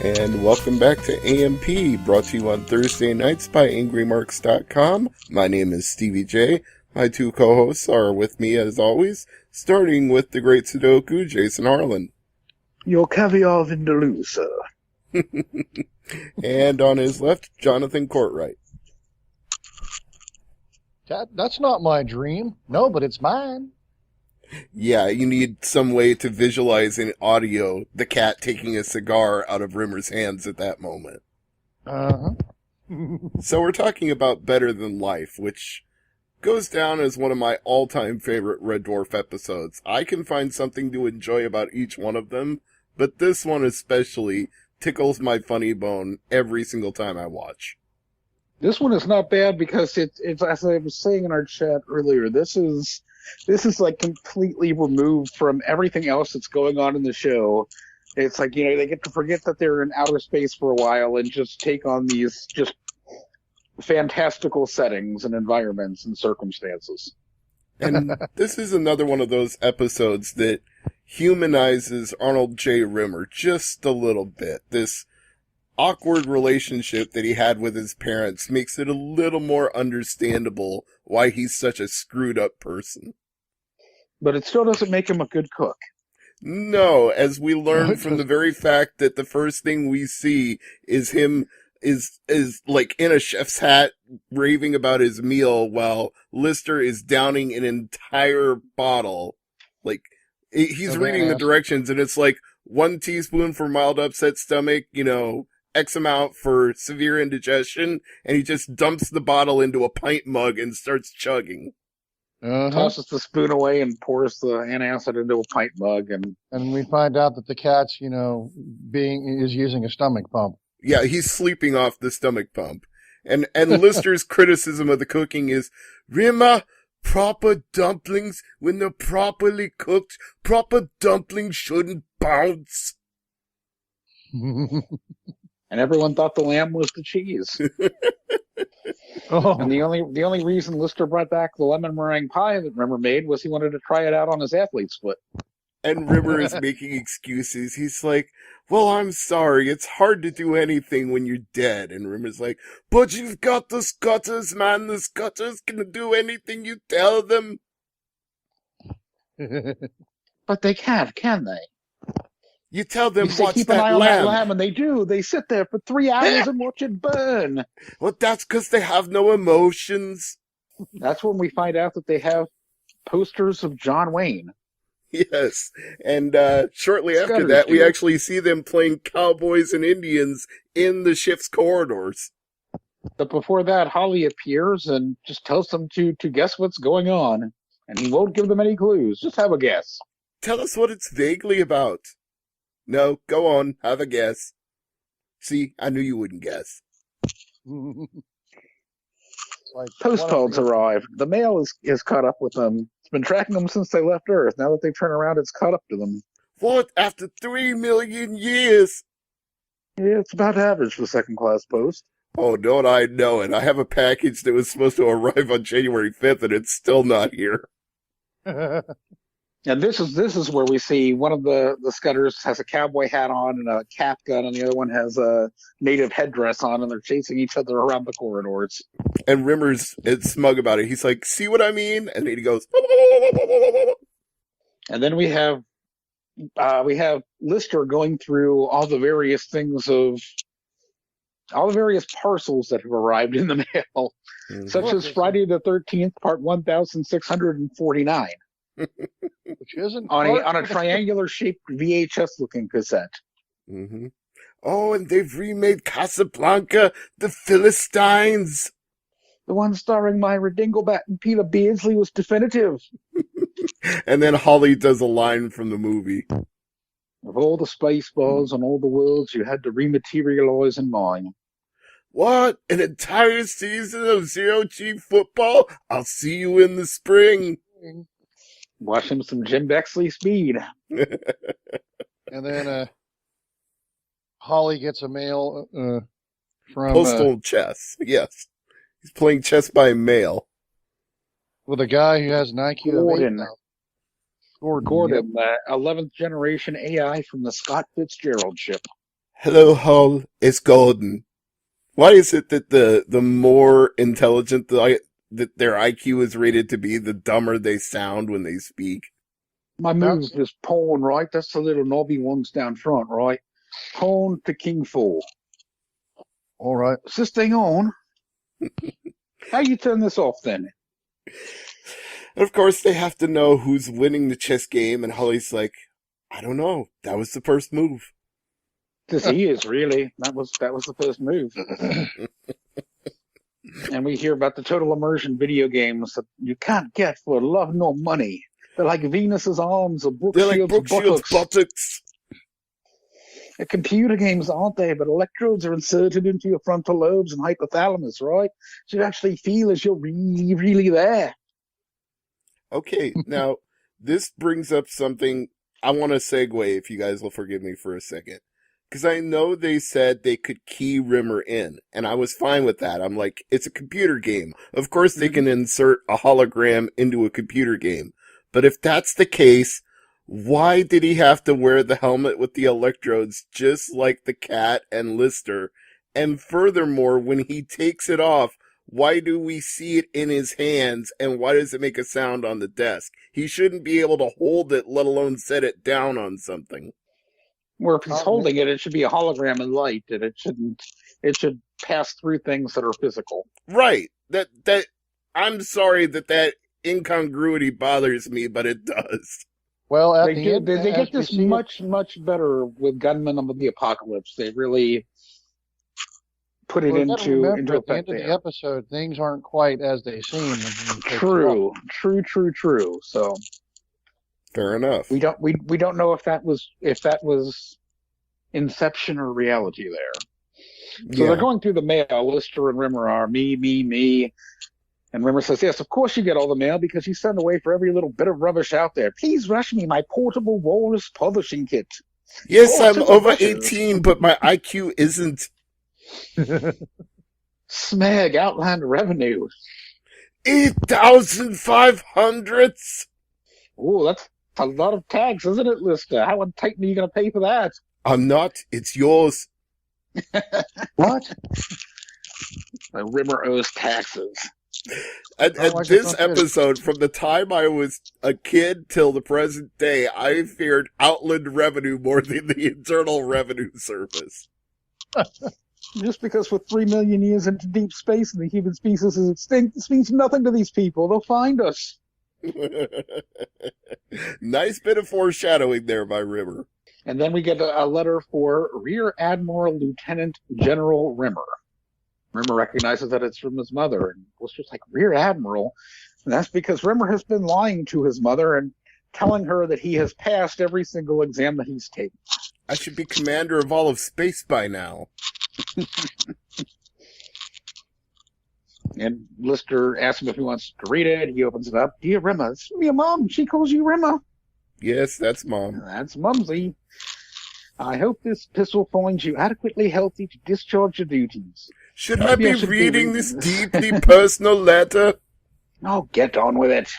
And welcome back to AMP, brought to you on Thursday nights by AngryMarks.com. My name is Stevie J. My two co-hosts are with me as always, starting with the great Sudoku, Jason Harlan. Your caviar vindaloo, sir. And on his left, Jonathan Courtwright. That's not my dream. No, but it's mine. Yeah, you need some way to visualize in audio the cat taking a cigar out of Rimmer's hands at that moment. Uh-huh. So we're talking about Better Than Life, which goes down as one of my all-time favorite Red Dwarf episodes. I can find something to enjoy about each one of them, but this one especially tickles my funny bone every single time I watch. This one is not bad because it's as I was saying in our chat earlier, this is like completely removed from everything else that's going on in the show. It's like, they get to forget that they're in outer space for a while and just take on these just fantastical settings and environments and circumstances. And this is another one of those episodes that humanizes Arnold J. Rimmer just a little bit. This awkward relationship that he had with his parents makes it a little more understandable why he's such a screwed up person. But it still doesn't make him a good cook. No, as we learn from the very fact that the first thing we see is him is like in a chef's hat raving about his meal while Lister is downing an entire bottle. Like, he's reading the directions and it's like 1 teaspoon for mild upset stomach, X amount for severe indigestion, and he just dumps the bottle into a pint mug and starts chugging. Tosses the spoon away and pours the antacid into a pint mug, and we find out that the cat's, is using a stomach pump. Yeah, he's sleeping off the stomach pump. And Lister's criticism of the cooking is, Rimmer, proper dumplings, when they're properly cooked, proper dumplings shouldn't bounce. And everyone thought the lamb was the cheese. And the only reason Lister brought back the lemon meringue pie that Rimmer made was he wanted to try it out on his athlete's foot. And Rimmer is making excuses. He's like, well, I'm sorry. It's hard to do anything when you're dead. And Rimmer's like, but you've got the Scutters, man. The Scutters can do anything you tell them. But they can't, can they? You tell them, watch keep an eye on that lamb, and they do. They sit there for 3 hours and watch it burn. Well, that's because they have no emotions. That's when we find out that they have posters of John Wayne. Yes, and shortly after that, we actually see them playing cowboys and Indians in the ship's corridors. But before that, Holly appears and just tells them to guess what's going on, and he won't give them any clues. Just have a guess. Tell us what it's vaguely about. No, go on, have a guess. See, I knew you wouldn't guess. Postpodes arrived. The mail is caught up with them. It's been tracking them since they left Earth. Now that they turn around, it's caught up to them. What? After 3 million years? Yeah, it's about average for second-class post. Oh, don't I know it. I have a package that was supposed to arrive on January 5th, and it's still not here. And this is where we see one of the Scutters has a cowboy hat on and a cap gun, and the other one has a native headdress on, and they're chasing each other around the corridors. And Rimmer's smug about it. He's like, see what I mean? And then he goes... And then we have Lister going through all the various parcels that have arrived in the mail, such as Friday the 13th, part 1649. Which isn't on a triangular-shaped VHS-looking cassette. Mm-hmm. Oh, and they've remade Casablanca, the Philistines. The one starring Myra Dinglebat and Peter Beardsley was definitive. And then Holly does a line from the movie. Of all the space balls and all the worlds you had to rematerialize in mine. What? An entire season of zero-G football? I'll see you in the spring. Watch him some Jim Bexley speed. And then Holly gets a mail from... Postal chess, yes. He's playing chess by mail. With a guy who has an IQ Gordon. of 8. Gordon, 11th generation AI from the Scott Fitzgerald ship. Hello, Hull. It's Gordon. Why is it that the more intelligent that their IQ is rated to be, the dumber they sound when they speak? My move is pawn, right? That's the little knobby ones down front, right? Pawn to king 4. All right. Is this thing on? How you turn this off then? And of course, they have to know who's winning the chess game, and Holly's like, I don't know. That was the first move. Because he is really. That was the first move. And we hear about the total immersion video games that you can't get for love nor money. They're like Venus's arms or Brooke Shields' buttocks. They're computer games, aren't they? But electrodes are inserted into your frontal lobes and hypothalamus, right? So you actually feel as you're really, really there. Okay, now, this brings up something I want to segue, if you guys will forgive me for a second. Because I know they said they could key Rimmer in, and I was fine with that. I'm like, it's a computer game. Of course they can insert a hologram into a computer game. But if that's the case, why did he have to wear the helmet with the electrodes just like the cat and Lister? And furthermore, when he takes it off, why do we see it in his hands, and why does it make a sound on the desk? He shouldn't be able to hold it, let alone set it down on something. Or if he's holding it, it should be a hologram in light, and it should pass through things that are physical. Right. That I'm sorry that incongruity bothers me, but it does. Well, they get this much better with Gunmen of the Apocalypse. They really put it into at the effect end of the episode, things aren't quite as they seem. True. So fair enough. We don't know if that was Inception or reality there. So they're going through the mail. Lister and Rimmer are me. And Rimmer says, yes, of course you get all the mail because you send away for every little bit of rubbish out there. Please rush me my portable walrus publishing kit. Yes, I'm over 18, but my IQ isn't. Smeg, outland revenue. 8,500. Oh, that's a lot of tax, isn't it, Lister? How tight are you going to pay for that? I'm not. It's yours. What? Rimmer owes taxes. And this episode, from the time I was a kid till the present day, I feared Outland Revenue more than the Internal Revenue Service. Just because we're 3 million years into deep space and the human species is extinct, this means nothing to these people. They'll find us. Nice bit of foreshadowing there by Rimmer. And then we get a letter for Rear Admiral Lieutenant General Rimmer. Rimmer recognizes that it's from his mother, and Lister's like, Rear Admiral? And that's because Rimmer has been lying to his mother and telling her that he has passed every single exam that he's taken. I should be commander of all of space by now. And Lister asks him if he wants to read it. He opens it up. Dear Rimmer, it's from your mom. She calls you Rimmer. Yes, that's Mom. That's Mumsy. I hope this epistle finds you adequately healthy to discharge your duties. Should I be reading this deeply personal letter? Oh, get on with it.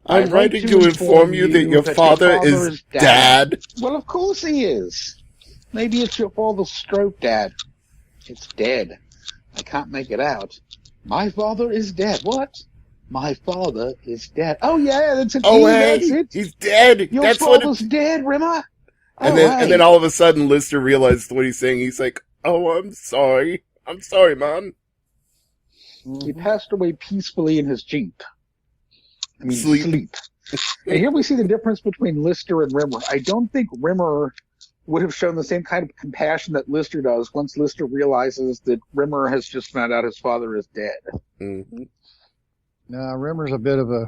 I'm writing to inform you that your father is Dad. Well, of course he is. Maybe it's your father's stroke, Dad. It's dead. I can't make it out. My father is dead. What? My father is dead. Oh, yeah, that's it. Oh, hey, that's it. He's dead. Your father's dead, Rimmer. And then all of a sudden, Lister realized what he's saying. He's like, oh, I'm sorry. I'm sorry, Mom. He passed away peacefully in his Jeep. Sleep. And here we see the difference between Lister and Rimmer. I don't think Rimmer would have shown the same kind of compassion that Lister does once Lister realizes that Rimmer has just found out his father is dead. Mm-hmm. Now, Rimmer's a bit of a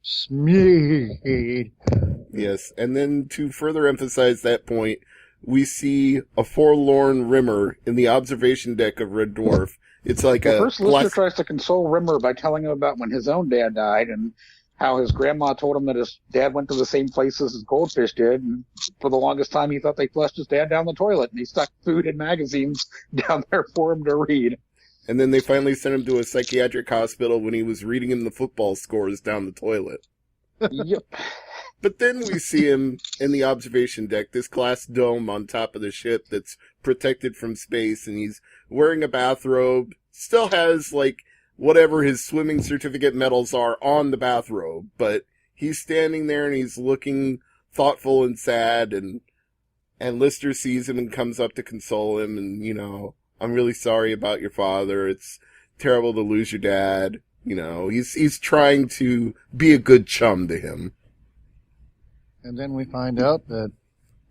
Smeed. Yes, and then to further emphasize that point, we see a forlorn Rimmer in the observation deck of Red Dwarf. It's like first Lister tries to console Rimmer by telling him about when his own dad died and how his grandma told him that his dad went to the same places as Goldfish did, and for the longest time he thought they flushed his dad down the toilet, and he stuck food and magazines down there for him to read. And then they finally sent him to a psychiatric hospital when he was reading him the football scores down the toilet. Yep. But then we see him in the observation deck, this glass dome on top of the ship that's protected from space, and he's wearing a bathrobe, still has, like, whatever his swimming certificate medals are on the bathrobe, but he's standing there and he's looking thoughtful and sad, and Lister sees him and comes up to console him, and, I'm really sorry about your father. It's terrible to lose your dad. He's trying to be a good chum to him. And then we find out that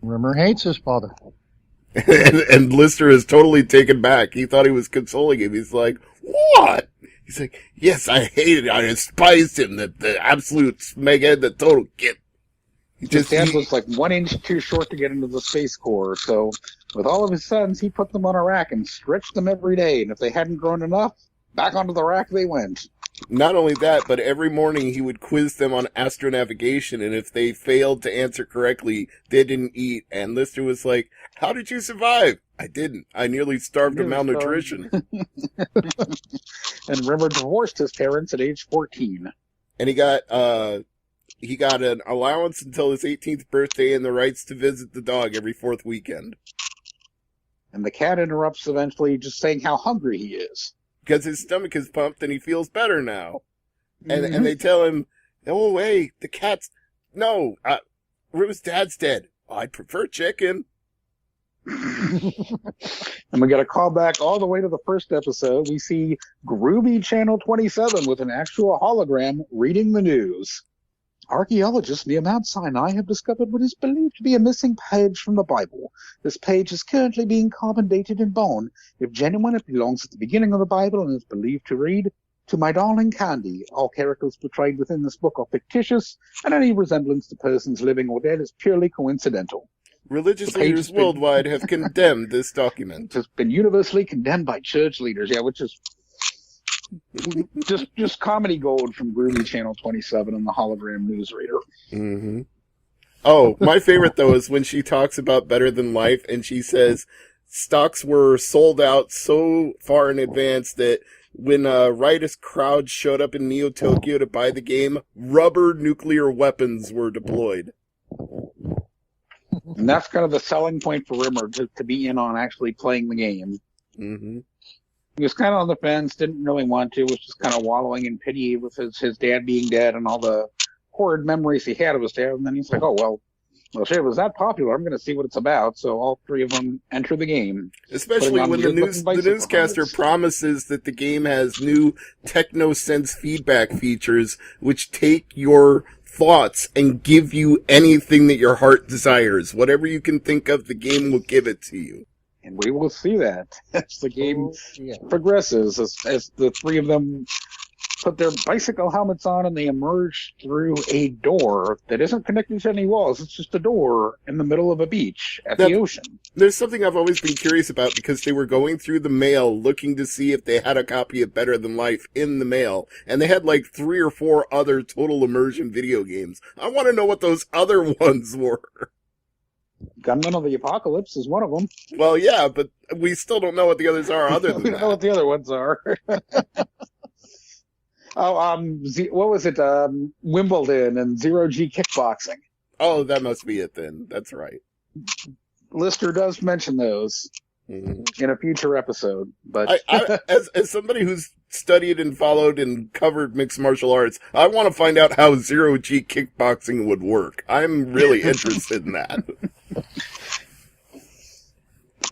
Rimmer hates his father. and Lister is totally taken back. He thought he was consoling him. He's like, what? He's like, yes, I hated him. I despised him. The absolute smeghead, the total git. His dad was like 1 inch too short to get into the Space Corps, so with all of his sons, he put them on a rack and stretched them every day, and if they hadn't grown enough, back onto the rack they went. Not only that, but every morning he would quiz them on astronavigation, and if they failed to answer correctly, they didn't eat. And Lister was like, how did you survive? I didn't. I nearly starved of malnutrition. And Rimmer divorced his parents at age 14. And he got an allowance until his 18th birthday and the rights to visit the dog every fourth weekend. And the cat interrupts eventually, just saying how hungry he is. Because his stomach is pumped and he feels better now. And Mm-hmm. and they tell him, oh, hey, the cat's... No, Rimmer's dad's dead. I'd prefer chicken. And we got a call back all the way to the first episode. We see Groovy Channel 27 with an actual hologram reading the news. Archaeologists near Mount Sinai have discovered what is believed to be a missing page from the Bible. This page is currently being carbon dated in bone. If genuine, it belongs at the beginning of the Bible and is believed to read, "To my darling Candy, all characters portrayed within this book are fictitious, and any resemblance to persons living or dead is purely coincidental." Religious leaders worldwide have condemned this document. It's been universally condemned by church leaders, which is just comedy gold from Groovy Channel 27 and the hologram newsreader. Mm-hmm. Oh, my favorite, though, is when she talks about Better Than Life, and she says stocks were sold out so far in advance that when a riotous crowd showed up in Neo-Tokyo to buy the game, rubber nuclear weapons were deployed. And that's kind of the selling point for Rimmer, to be in on actually playing the game. Mm-hmm. He was kind of on the fence, didn't really want to, was just kind of wallowing in pity with his dad being dead and all the horrid memories he had of his dad. And then he's like, oh, well, shit, it was that popular. I'm going to see what it's about. So all three of them enter the game. Especially when the newscaster promises that the game has new techno-sense feedback features, which take your thoughts and give you anything that your heart desires. Whatever you can think of, the game will give it to you. And we will see that as the game progresses, as the three of them put their bicycle helmets on and they emerge through a door that isn't connected to any walls. It's just a door in the middle of a beach at the ocean. There's something I've always been curious about, because they were going through the mail looking to see if they had a copy of Better Than Life in the mail, and they had like 3 or 4 other total immersion video games. I want to know what those other ones were. Gunmen of the Apocalypse is one of them. Well, yeah, but we still don't know what the others are other than We don't know what the other ones are. What was it? Wimbledon and Zero G Kickboxing. Oh, that must be it then. That's right. Lister does mention those in a future episode. But as somebody who's studied and followed and covered mixed martial arts, I want to find out how Zero G Kickboxing would work. I'm really interested in that.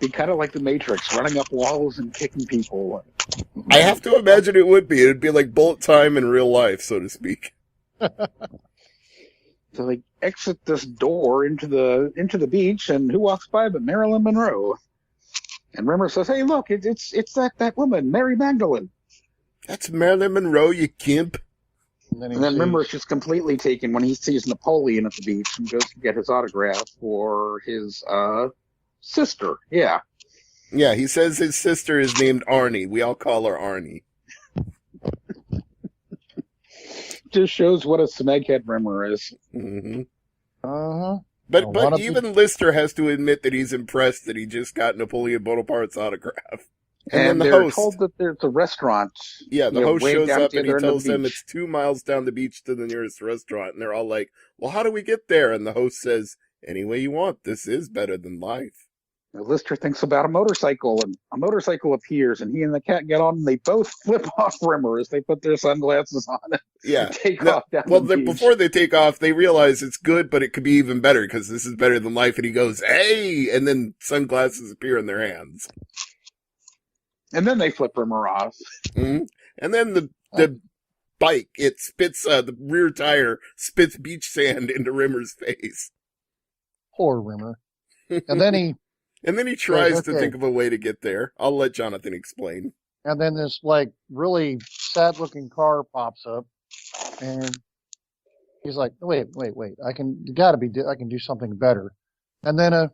Be kind of like the Matrix, running up walls and kicking people. I have to imagine it would be. It'd be like bullet time in real life, so to speak. So they exit this door into the beach, and who walks by but Marilyn Monroe? And Rimmer says, "Hey, look, it's that woman, Mary Magdalene." That's Marilyn Monroe, you gimp. And then Rimmer's just completely taken when he sees Napoleon at the beach and goes to get his autograph for his sister. Yeah. Yeah, he says his sister is named Arnie. We all call her Arnie. Just shows what a smeghead Rimmer is. Mm-hmm. Uh-huh. But even Lister has to admit that he's impressed that he just got Napoleon Bonaparte's autograph. And then And the they're host, told that there's a restaurant. yeah, the host way shows down up at the and he other end of tells the them beach. it's 2 miles down the beach to the nearest restaurant. And they're all like, well, how do we get there? And the host says, any way you want. This is better than life. Now, Lister thinks about a motorcycle, and a motorcycle appears, and he and the cat get on, and they both flip off Rimmer as they put their sunglasses on and Yeah. take No, off down well, the beach. before they take off, they realize it's good, but it could be even better because this is better than life. And he goes, hey! And then sunglasses appear in their hands. And then they flip Rimmer off. Mm-hmm. And then the bike, it spits, the rear tire spits beach sand into Rimmer's face. Poor Rimmer. And then he tries says, to okay. think of a way to get there. I'll let Jonathan explain. And then this like really sad looking car pops up, and he's like, wait, I can do something better. And then a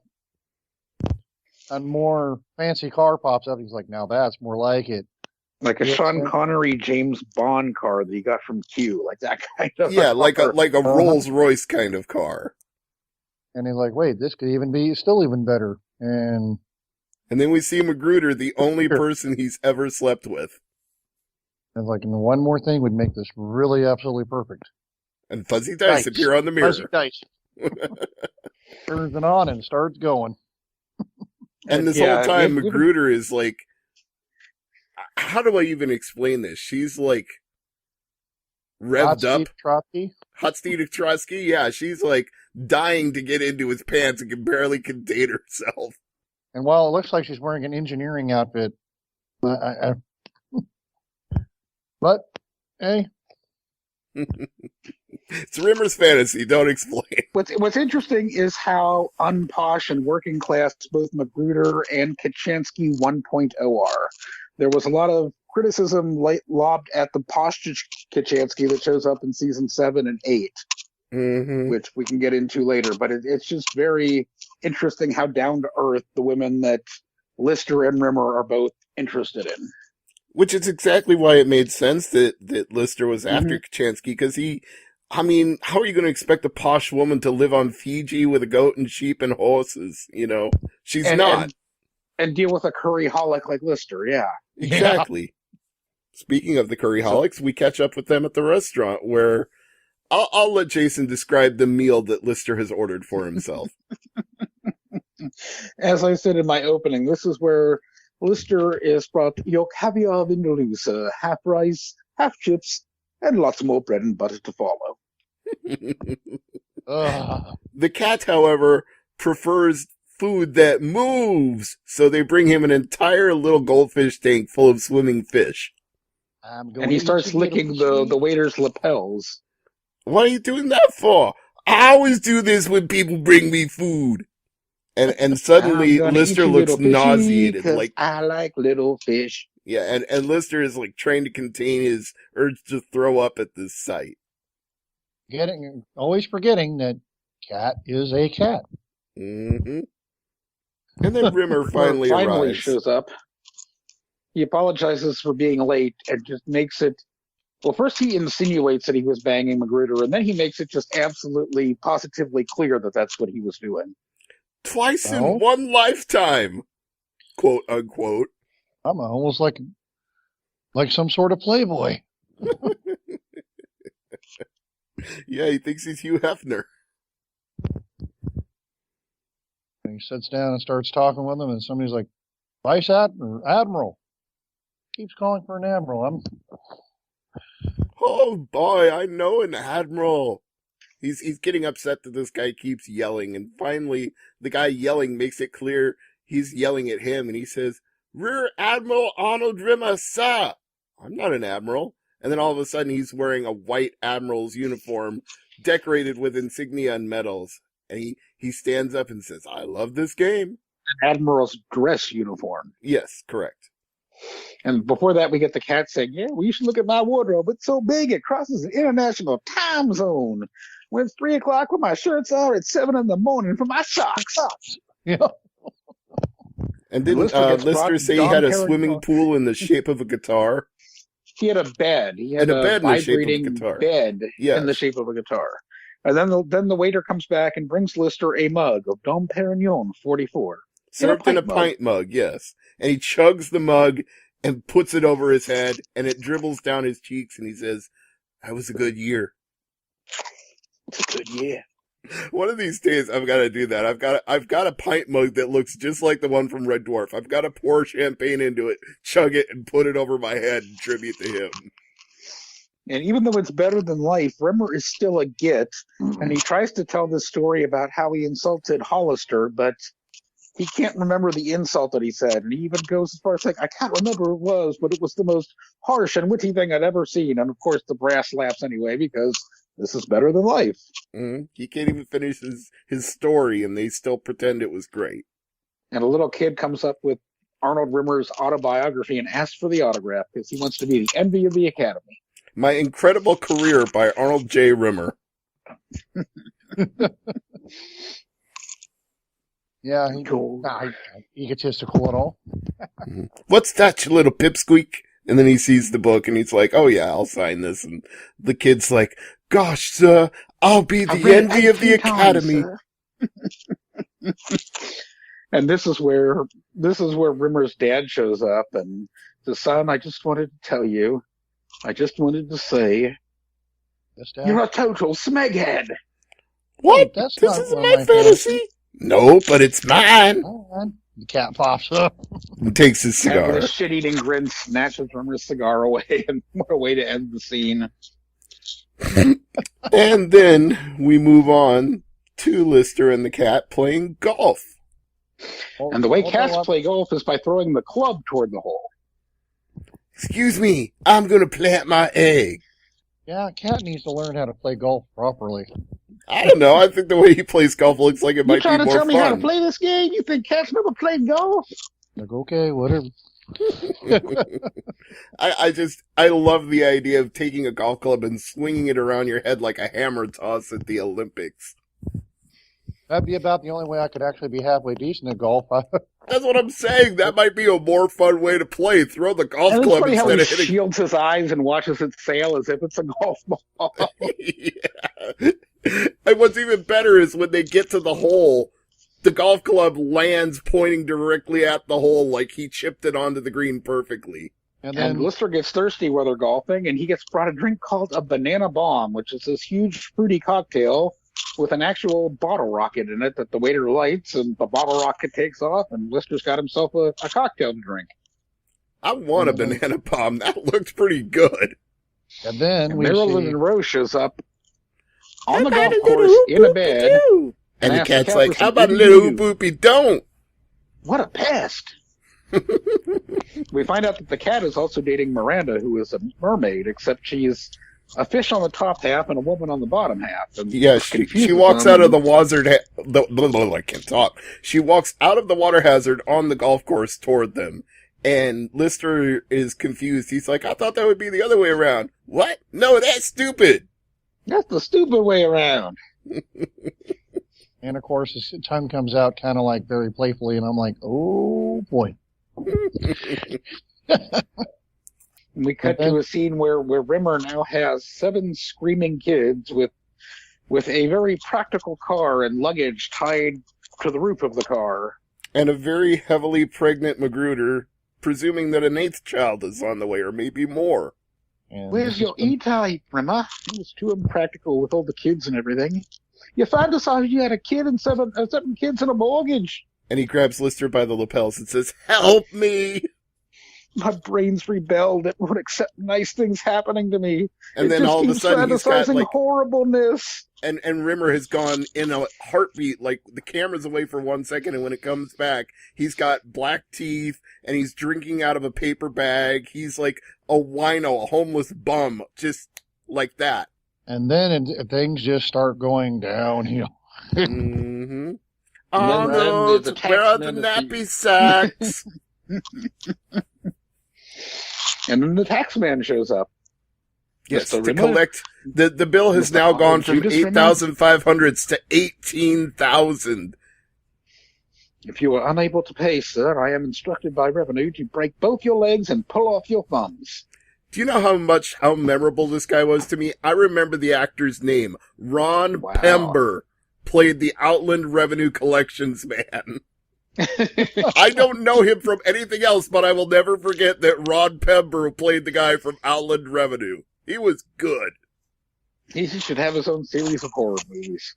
more fancy car pops up. He's like, now that's more like it. Like a Sean Connery James Bond car that he got from Q, like that kind of like a Rolls Royce kind of car. And he's like, wait, this could even be still even better. And then we see Magruder, the only person he's ever slept with. And like, and one more thing would make this really absolutely perfect. And fuzzy dice appear on the mirror. Fuzzy dice. Turns it on and starts going. And this whole time, Magruder is like, how do I even explain this? She's like revved up. Hot Steve Trotsky. Yeah, she's like dying to get into his pants and can barely contain herself. And while it looks like she's wearing an engineering outfit, but hey, it's Rimmer's fantasy. Don't explain. What's interesting is how unposh and working class both Magruder and Kachansky 1.0 are. There was a lot of criticism lobbed at the posh Kachansky that shows up in season 7 and 8, which we can get into later. But it's just very interesting how down to earth the women that Lister and Rimmer are both interested in. Which is exactly why it made sense that Lister was after Kachansky, because how are you going to expect a posh woman to live on Fiji with a goat and sheep and horses? You know, she's not. And deal with a curryholic like Lister, yeah. Exactly. Yeah. Speaking of the curryholics, we catch up with them at the restaurant where I'll let Jason describe the meal that Lister has ordered for himself. As I said in my opening, this is where Lister is brought your caviar vindaloo, half rice, half chips, and lots more bread and butter to follow. The cat, however, prefers food that moves, so they bring him an entire little goldfish tank full of swimming fish. And he starts licking the waiter's lapels. What are you doing that for? I always do this when people bring me food. And suddenly Lister looks nauseated. Like, I like little fish. Yeah, and Lister is like trying to contain his urge to throw up at this sight. Always forgetting that cat is a cat. Mm-hmm. And then Rimmer finally arrives. Shows up. He apologizes for being late and just makes it. Well, first he insinuates that he was banging Magruder, and then he makes it just absolutely, positively clear that that's what he was doing. Twice in one lifetime, quote unquote. I'm almost like some sort of playboy. Yeah, he thinks he's Hugh Hefner. And he sits down and starts talking with him, and somebody's like, Vice Admiral. Keeps calling for an admiral. Oh boy, I know an admiral. He's getting upset that this guy keeps yelling, and finally the guy yelling makes it clear he's yelling at him, and he says, Rear Admiral Arnold Rimmer, sir. I'm not an admiral. And then all of a sudden he's wearing a white admiral's uniform decorated with insignia and medals. And he stands up and says, I love this game. An admiral's dress uniform. Yes, correct. And before that, we get the cat saying, yeah, well, you should look at my wardrobe. It's so big, it crosses an international time zone. When it's 3 o'clock when my shirt's out, it's 7 in the morning for my socks. Yeah. And didn't Lister say he had a swimming pool in the shape of a guitar? He had a bed. He had a bed vibrating in the shape of a guitar. Bed in the shape of a guitar. And then the waiter comes back and brings Lister a mug of Dom Perignon 44. Served in a pint mug, yes. And he chugs the mug and puts it over his head, and it dribbles down his cheeks, and he says, "That was a good year." It's a good year. One of these days, I've got to do that. I've got a pint mug that looks just like the one from Red Dwarf. I've got to pour champagne into it, chug it, and put it over my head in tribute to him. And even though it's better than life, Rimmer is still a git, and he tries to tell this story about how he insulted Hollister, but he can't remember the insult that he said. And he even goes as far as saying, I can't remember what it was, but it was the most harsh and witty thing I'd ever seen. And of course, the brass laughs anyway, because this is better than life. Mm-hmm. He can't even finish his story, and they still pretend it was great. And a little kid comes up with Arnold Rimmer's autobiography and asks for the autograph because he wants to be the envy of the Academy. My Incredible Career by Arnold J. Rimmer. Yeah, egotistical and all. What's that, you little pipsqueak? And then he sees the book and he's like, "Oh yeah, I'll sign this." And the kid's like, "Gosh, sir, I'll be the envy of the Academy." And this is where Rimmer's dad shows up and says, "Son, I just wanted to tell you, I just wanted to say, you're a total smeghead." What? This isn't my fantasy? No, but it's mine. The cat pops up and takes his cigar. And with a shit-eating grin, snatches Rimmer's cigar away, and what a way to end the scene. And then we move on to Lister and the cat playing golf. And the way cats play golf is by throwing the club toward the hole. "Excuse me, I'm going to plant my egg." Yeah, cat needs to learn how to play golf properly. I don't know. I think the way he plays golf looks like it might be more fun. You trying to tell me how to play this game? You think cats never played golf? Like, okay, whatever. I love the idea of taking a golf club and swinging it around your head like a hammer toss at the Olympics. That'd be about the only way I could actually be halfway decent at golf. That's what I'm saying. That might be a more fun way to play. Throw the golf club instead of hitting. He shields his eyes and watches it sail as if it's a golf ball. Yeah. And what's even better is when they get to the hole, the golf club lands pointing directly at the hole like he chipped it onto the green perfectly. And Lister gets thirsty while they're golfing, and he gets brought a drink called a banana bomb, which is this huge fruity cocktail with an actual bottle rocket in it that the waiter lights, and the bottle rocket takes off, and Lister's got himself a cocktail to drink. I want a banana bomb. That looked pretty good. And then Marilyn Monroe shows up on the golf course in a bed. And the cat's like, "How about a little boopy don't?" What a pest. We find out that the cat is also dating Miranda, who is a mermaid, except she's a fish on the top half and a woman on the bottom half. And yeah, she walks out of the water. I can't talk. She walks out of the water hazard on the golf course toward them. And Lister is confused. He's like, "I thought that would be the other way around." "What? No, that's stupid." "That's the stupid way around." And of course, his tongue comes out kind of like very playfully, and I'm like, "Oh boy." We cut to a scene where Rimmer now has 7 screaming kids with a very practical car and luggage tied to the roof of the car. And a very heavily pregnant Magruder, presuming that an 8th child is on the way, or maybe more. And "Where's your E-type, Rimmer? It was too impractical with all the kids and everything. You fantasized you had a kid and 7 kids and a mortgage." And he grabs Lister by the lapels and says, "Help me!" My brain's rebelled. It won't accept nice things happening to me. And then all of a sudden he's got like horribleness. And Rimmer has gone in a heartbeat, like the camera's away for 1 second, and when it comes back, he's got black teeth and he's drinking out of a paper bag. He's like a wino, a homeless bum, just like that. And then things just start going downhill. Mm-hmm. Oh no, where are the nappy sacks? And then the taxman shows up. Yes, to collect. The bill has now gone from 8,500 to 18,000. "If you are unable to pay, sir, I am instructed by revenue to break both your legs and pull off your thumbs." Do you know how memorable this guy was to me? I remember the actor's name. Ron Pember played the Outland Revenue Collections man. I don't know him from anything else, but I will never forget that Ron Pember played the guy from Outland Revenue. He was good. He should have his own series of horror movies.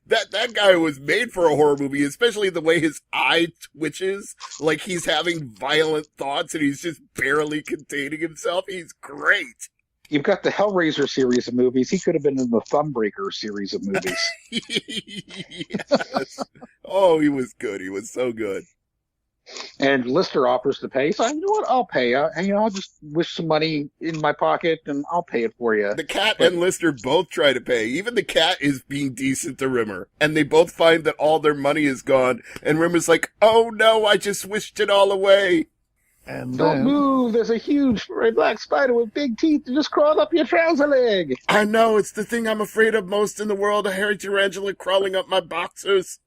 That guy was made for a horror movie, especially the way his eye twitches, like he's having violent thoughts and he's just barely containing himself. He's great. You've got the Hellraiser series of movies. He could have been in the Thumbreaker series of movies. Yes. Oh, he was good. He was so good. And Lister offers to pay. So, you know what? I'll pay. I'll just wish some money in my pocket and I'll pay it for you. The cat and Lister both try to pay. Even the cat is being decent to Rimmer. And they both find that all their money is gone. And Rimmer's like, oh no, I just wished it all away. And Don't move. There's a huge black spider with big teeth that just crawled up your trouser leg. I know. It's the thing I'm afraid of most in the world. A hairy tarantula crawling up my boxers.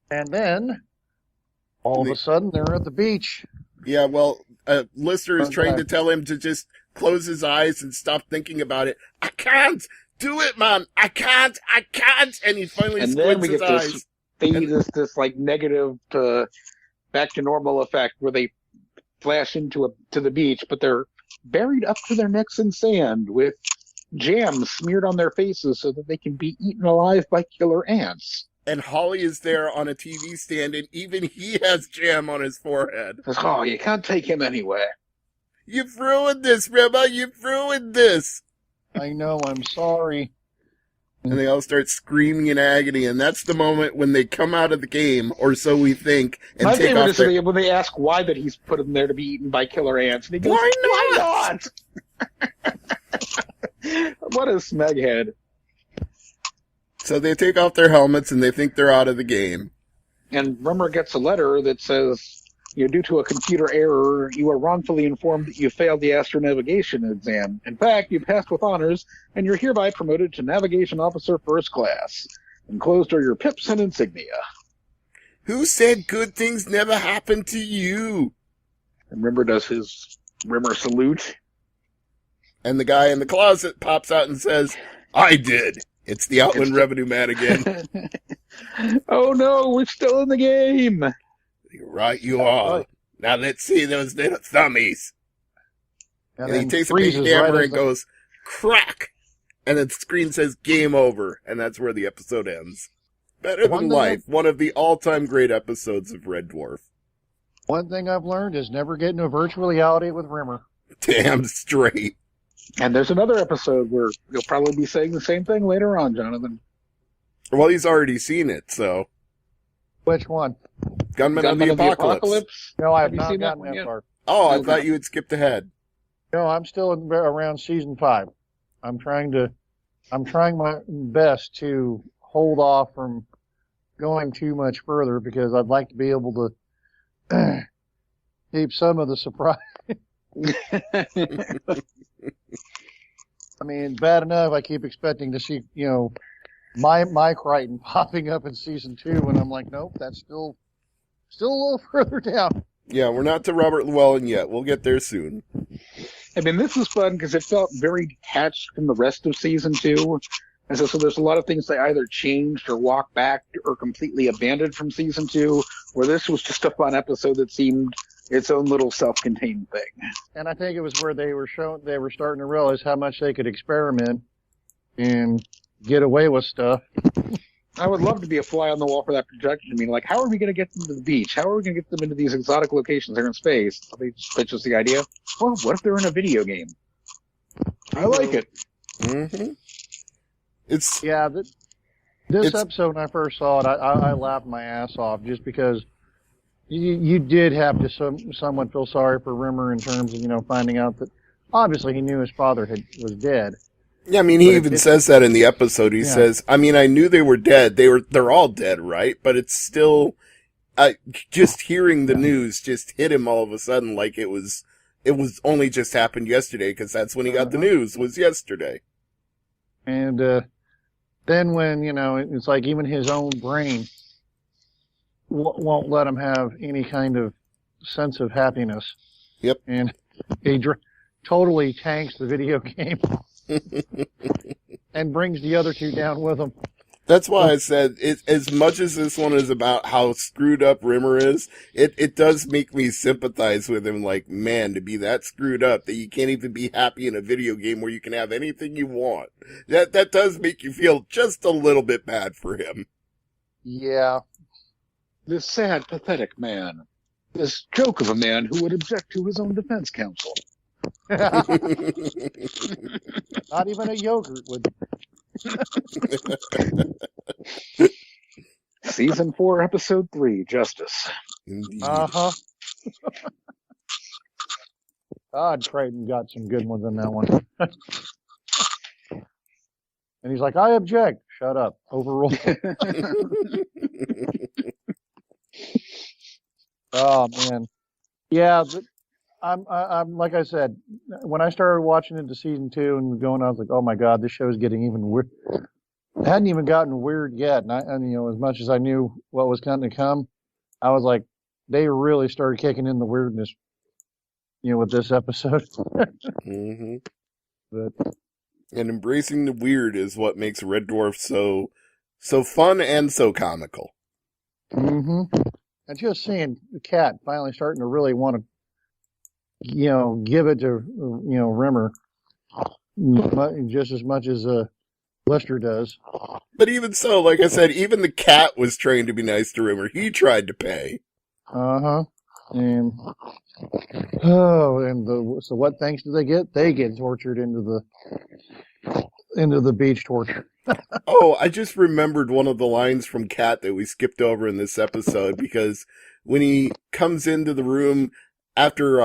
And then, all of a sudden, they're at the beach. Yeah, well, Lister is trying to tell him to just close his eyes and stop thinking about it. I can't do it, man. I can't. And he finally squints his eyes. This like negative to back to normal effect where they flash to the beach, but they're buried up to their necks in sand with jam smeared on their faces so that they can be eaten alive by killer ants. And Holly is there on a TV stand, and even he has jam on his forehead. Oh, you can't take him anywhere. You've ruined this, Rimmer. You've ruined this. I know, I'm sorry. And they all start screaming in agony, and that's the moment when they come out of the game, or so we think, and My take favorite off is when they ask why that he's put them there to be eaten by killer ants. And he goes, Why not? What a smeghead. So they take off their helmets, and they think they're out of the game. And Rimmer gets a letter that says, due to a computer error, you are wrongfully informed that you failed the astronavigation exam. In fact, you passed with honors, and you're hereby promoted to Navigation Officer First Class. Enclosed are your pips and insignia. Who said good things never happen to you? And Rimmer does his Rimmer salute. And the guy in the closet pops out and says, I did. It's the Outland Revenue Man again. Oh no, we're still in the game. Right you are. Now let's see those little thummies. And he takes a big hammer and goes, crack! And then the screen says game over. And that's where the episode ends. Better Than Life, one of the all-time great episodes of Red Dwarf. One thing I've learned is never get into virtual reality with Rimmer. Damn straight. And there's another episode where you'll probably be saying the same thing later on, Jonathan. Well, he's already seen it, so. Which one? Gunman of the Apocalypse. No, I have not gotten that far. Oh, I thought you had skipped ahead. No, I'm still around season 5. I'm trying my best to hold off from going too much further because I'd like to be able to keep some of the surprise. I mean, bad enough I keep expecting to see, my Crichton popping up in season 2, and I'm like, nope, that's still a little further down. Yeah, we're not to Robert Llewellyn yet. We'll get there soon. I mean, this is fun because it felt very detached from the rest of season 2. And so there's a lot of things they either changed or walked back or completely abandoned from season 2, where this was just a fun episode that seemed its own little self-contained thing. And I think it was where they were starting to realize how much they could experiment and get away with stuff. I would love to be a fly on the wall for that projection. I mean, like, how are we going to get them to the beach? How are we going to get them into these exotic locations there in space? So they just pitch us the idea. Well, what if they're in a video game? I like it. Mm-hmm. This episode, when I first saw it, I laughed my ass off just because you did have to somewhat feel sorry for Rimmer in terms of, finding out that obviously he knew his father was dead. Yeah, I mean, he even says that in the episode. He says, I mean, I knew they were dead. They're all dead, right? But it's still, just hearing the news just hit him all of a sudden like it was only just happened yesterday because that's when he got the news, was yesterday. And, then when, it's like even his own brain won't let him have any kind of sense of happiness. Yep. And he totally tanks the video game and brings the other two down with him. That's why I said it. As much as this one is about how screwed up Rimmer is, it does make me sympathize with him. Like, man, to be that screwed up that you can't even be happy in a video game where you can have anything you want. That does make you feel just a little bit bad for him. Yeah. This sad, pathetic man. This joke of a man who would object to his own defense counsel. Not even a yogurt would. Season 4, Episode 3, Justice. Indeed. Uh-huh. God, Creighton got some good ones in that one. And he's like, I object. Shut up. Overruled. Oh, man. Yeah, I'm like I said, when I started watching into season 2 and going, I was like, oh my God, this show is getting even weird. It hadn't even gotten weird yet. And you know, as much as I knew what was going to come, I was like, they really started kicking in the weirdness, you know, with this episode. Mm-hmm. But And embracing the weird is what makes Red Dwarf so fun and so comical. mm-hmm. And just seeing the cat finally starting to really want to, you know, give it to, you know, Rimmer just as much as Lester does. But even so, like I said, even the cat was trained to be nice to Rimmer. He tried to pay. Uh-huh. And so what thanks do they get? They get tortured into the beach torture. Oh, I just remembered one of the lines from Cat that we skipped over in this episode, because when he comes into the room after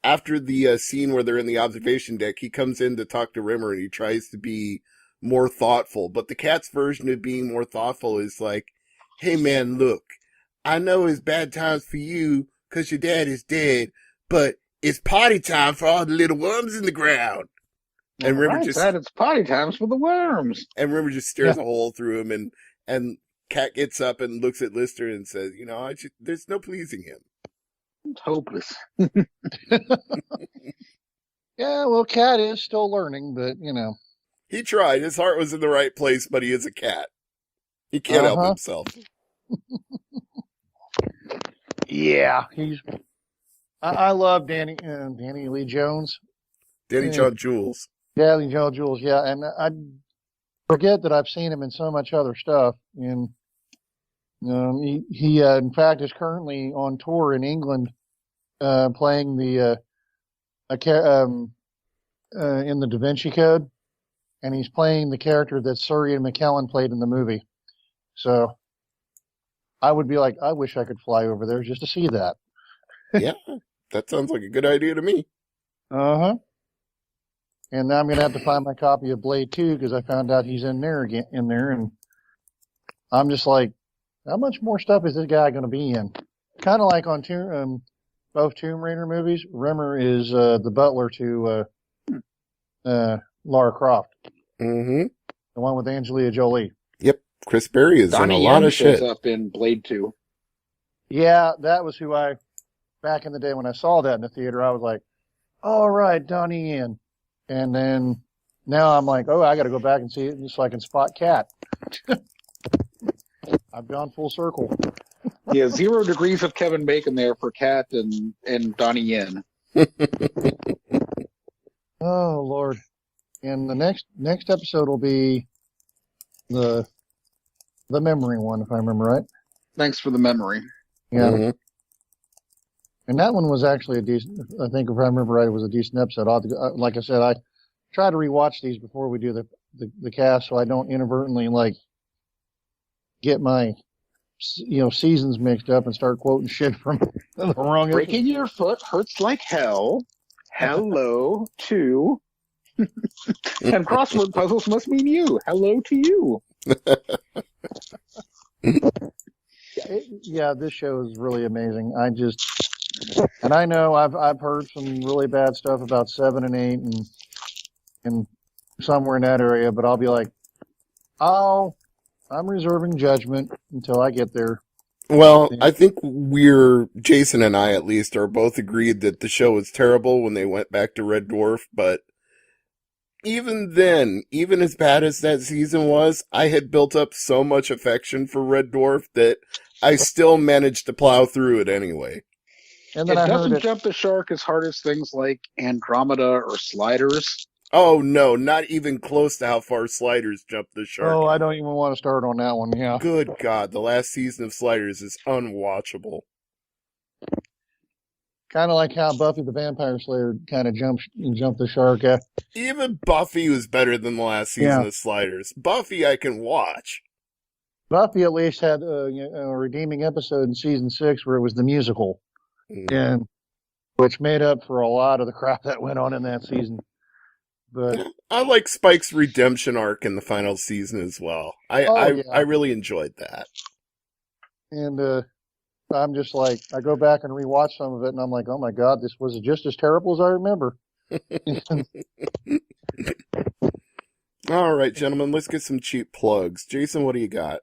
the scene where they're in the observation deck, he comes in to talk to Rimmer and he tries to be more thoughtful. But the Cat's version of being more thoughtful is like, hey man, look, I know it's bad times for you because your dad is dead, but it's party time for all the little worms in the ground. And Rimmer Right, just that it's party times for the worms. And Rimmer just stares a hole through him, and Cat gets up and looks at Lister and says, you know, there's no pleasing him. It's hopeless. Yeah, well, Cat is still learning, but, you know. He tried. His heart was in the right place, but he is a cat. He can't help himself. Yeah, I love Danny Lee Jones. Danny John Jules. Danny John Jules, yeah, and I forget that I've seen him in so much other stuff. And he in fact is currently on tour in England, playing the in the Da Vinci Code, and he's playing the character that Sir Ian McKellen played in the movie. So I would be like, I wish I could fly over there just to see that. Yeah, that sounds like a good idea to me. Uh-huh. And now I'm going to have to find my copy of Blade 2 because I found out he's in there, and I'm just like, how much more stuff is this guy going to be in? Kind of like on both Tomb Raider movies, Rimmer is the butler to Lara Croft. Mm-hmm. The one with Angelina Jolie. Yep, Chris Berry is in a lot of shit. Shows up in Blade 2. Yeah, that was who back in the day when I saw that in the theater, I was like, all right, Donnie Yen. And then now I'm like, oh, I got to go back and see it just so I can spot Cat. I've gone full circle. Yeah, 0 degrees of Kevin Bacon there for Cat and Donnie Yen. Oh, Lord. And the next episode will be the memory one, if I remember right. Thanks for the memory. Yeah. Mm-hmm. And that one was actually a decent, I think if I remember right, it was a decent episode. Like I said, I try to rewatch these before we do the cast so I don't inadvertently, like, get my, seasons mixed up and start quoting shit from the wrong episode. Breaking your foot hurts like hell. Hello to... And crossword puzzles must mean you. Hello to you. Yeah, this show is really amazing. And I know I've heard some really bad stuff about 7 and 8 and somewhere in that area, but I'll be like, I'm reserving judgment until I get there. Well, I think Jason and I at least are both agreed that the show was terrible when they went back to Red Dwarf, but even then, even as bad as that season was, I had built up so much affection for Red Dwarf that I still managed to plow through it anyway. And then It I heard doesn't it. jump the shark as hard as things like Andromeda or Sliders. Oh no, not even close to how far Sliders jumped the shark. Oh, I don't even want to start on that one. Yeah. Good God, the last season of Sliders is unwatchable. Kind of like how Buffy the Vampire Slayer kind of jumped the shark. Even Buffy was better than the last season of Sliders. Buffy I can watch. Buffy at least had a redeeming episode in season 6 where it was the musical, and which made up for a lot of the crap that went on in that season. But I like Spike's redemption arc in the final season as well. I really enjoyed that. And I'm just like, I go back and rewatch some of it, and I'm like, oh my God, this was just as terrible as I remember. All right, gentlemen, let's get some cheap plugs. Jason, what do you got?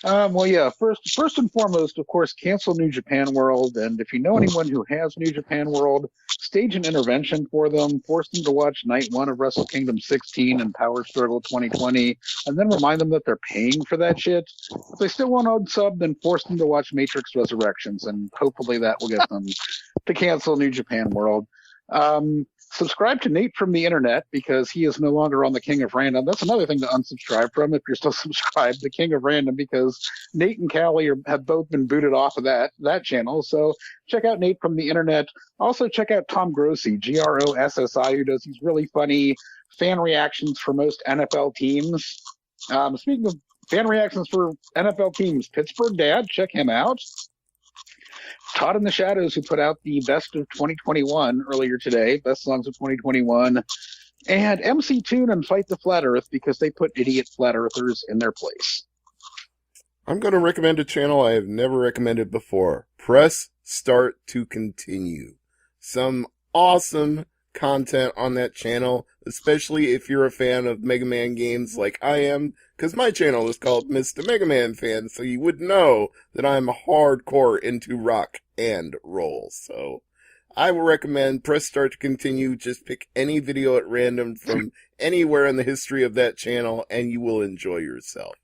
Well, yeah. First and foremost, of course, cancel New Japan World. And if you know anyone who has New Japan World, stage an intervention for them. Force them to watch Night 1 of Wrestle Kingdom 16 and Power Struggle 2020, and then remind them that they're paying for that shit. If they still want to sub, then force them to watch Matrix Resurrections, and hopefully that will get them to cancel New Japan World. Subscribe to Nate from the internet because he is no longer on the King of Random. That's another thing to unsubscribe from if you're still subscribed to King of Random, because Nate and Callie have both been booted off of that channel. So check out Nate from the internet. Also check out Tom Grossi, Grossi, who does these really funny fan reactions for most NFL teams. Speaking of fan reactions for NFL teams, Pittsburgh Dad, check him out. Todd in the Shadows, who put out the best of 2021 earlier today, best songs of 2021, and MC Tune and Fight the Flat Earth because they put idiot flat earthers in their place. I'm going to recommend a channel I have never recommended before. Press Start to Continue. Some awesome content on that channel, especially if you're a fan of Mega Man games like I am, because my channel is called Mr. MegaManFan, so you would know that I'm hardcore into rock and roll. So I will recommend Press Start to Continue. Just pick any video at random from anywhere in the history of that channel, and you will enjoy yourself.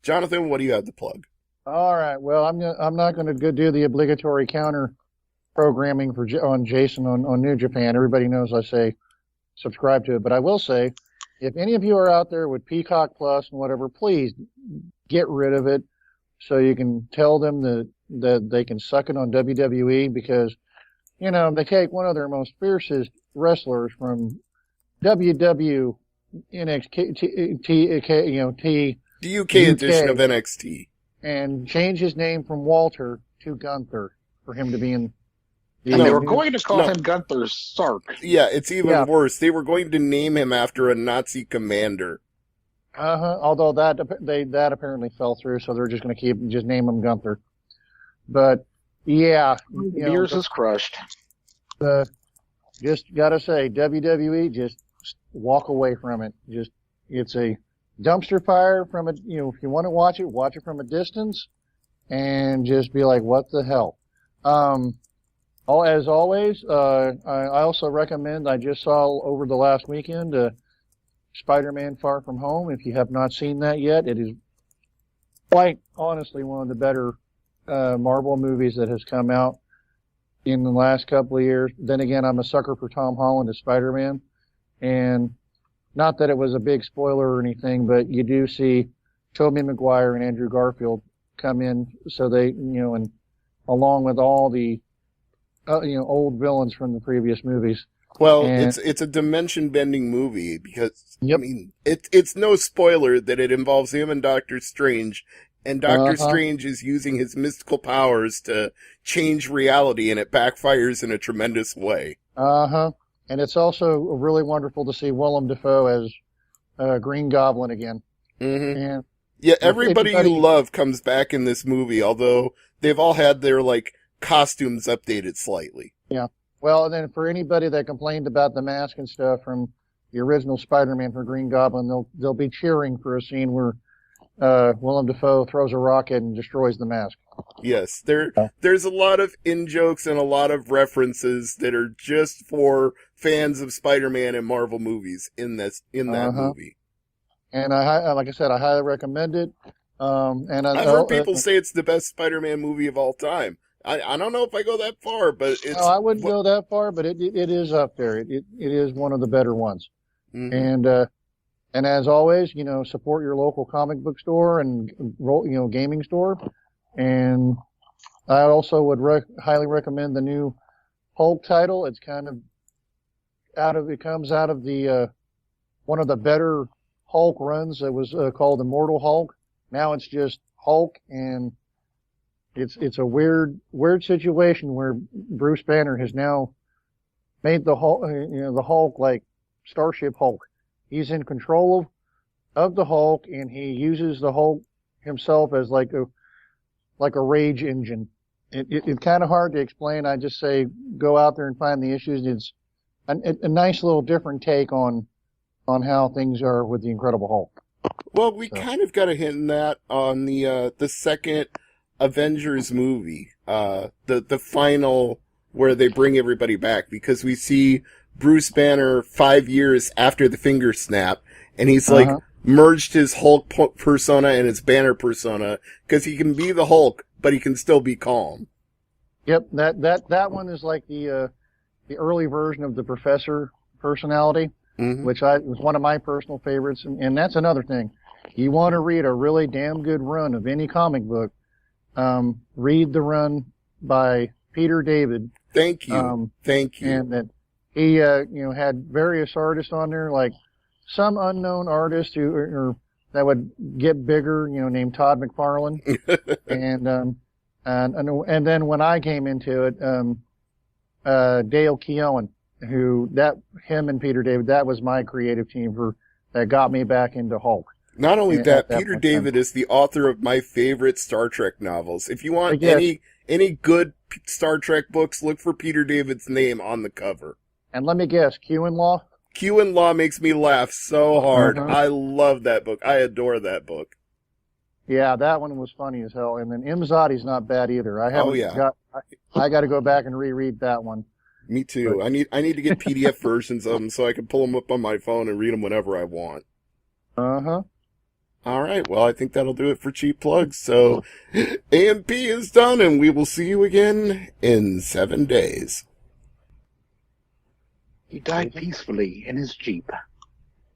Jonathan, what do you have to plug? All right. Well, I'm not going to go do the obligatory counter programming on Jason on New Japan. Everybody knows I say subscribe to it, but I will say, if any of you are out there with Peacock Plus and whatever, please get rid of it so you can tell them that they can suck it on WWE, because, they take one of their most fiercest wrestlers from WW NXT, the UK edition of NXT, and change his name from Walter to Gunther for him to be in. And they were going to call him Gunther Sark. Yeah, it's even worse. They were going to name him after a Nazi commander. Although that apparently fell through, so they're just going to just name him Gunther. But yeah, yours is crushed. Just gotta say, WWE, just walk away from it. It's a dumpster fire from if you want to watch it from a distance, and just be like, what the hell. As always, I also recommend, I just saw over the last weekend, Spider-Man Far From Home. If you have not seen that yet, it is quite honestly one of the better Marvel movies that has come out in the last couple of years. Then again, I'm a sucker for Tom Holland as Spider-Man, and not that it was a big spoiler or anything, but you do see Tobey Maguire and Andrew Garfield come in, so they, and along with all the old villains from the previous movies. Well, it's a dimension-bending movie because, I mean, it's no spoiler that it involves him and Doctor Strange, and Doctor Strange is using his mystical powers to change reality, and it backfires in a tremendous way. And it's also really wonderful to see Willem Dafoe as Green Goblin again. Mm-hmm. And everybody you love comes back in this movie, although they've all had their, costumes updated slightly. Yeah. Well, and then for anybody that complained about the mask and stuff from the original Spider-Man for Green Goblin, they'll be cheering for a scene where Willem Dafoe throws a rocket and destroys the mask. Yes, there's a lot of in-jokes and a lot of references that are just for fans of Spider-Man and Marvel movies in that movie. And like I said, I highly recommend it. And I've heard people say it's the best Spider-Man movie of all time. I don't know if I go that far, but it's... No, I wouldn't go that far, but it is up there. It is one of the better ones. Mm-hmm. And as always, support your local comic book store and gaming store. And I also would highly recommend the new Hulk title. It's kind of comes out of the one of the better Hulk runs that was called Immortal Hulk. Now it's just Hulk, and it's a weird situation where Bruce Banner has now made the Hulk, the Hulk like Starship Hulk. He's in control of the Hulk, and he uses the Hulk himself as like a rage engine. It's kind of hard to explain. I just say go out there and find the issues. It's a nice little different take on how things are with the Incredible Hulk. Well, we kind of got a hint in that on the second Avengers movie, the final where they bring everybody back, because we see Bruce Banner 5 years after the finger snap, and he's like merged his Hulk persona and his Banner persona, because he can be the Hulk, but he can still be calm. Yep, that one is like the early version of the Professor personality, which was one of my personal favorites, and that's another thing. You want to read a really damn good run of any comic book, read the run by Peter David. Thank you. Thank you. And that he, had various artists on there, like some unknown artist that would get bigger, named Todd McFarlane. and then when I came into it, Dale Keown, him and Peter David, that was my creative team that got me back into Hulk. Not only that, Peter David is the author of my favorite Star Trek novels. If you want any good Star Trek books, look for Peter David's name on the cover. And let me guess, Q and Law? Q and Law makes me laugh so hard. I love that book. I adore that book. Yeah, that one was funny as hell. And then Imzadi's not bad either. I got to go back and reread that one. Me too. But I need to get PDF versions of them so I can pull them up on my phone and read them whenever I want. All right, well, I think that'll do it for Cheap Plugs. So, AMP is done, and we will see you again in 7 days. He died peacefully in his Jeep.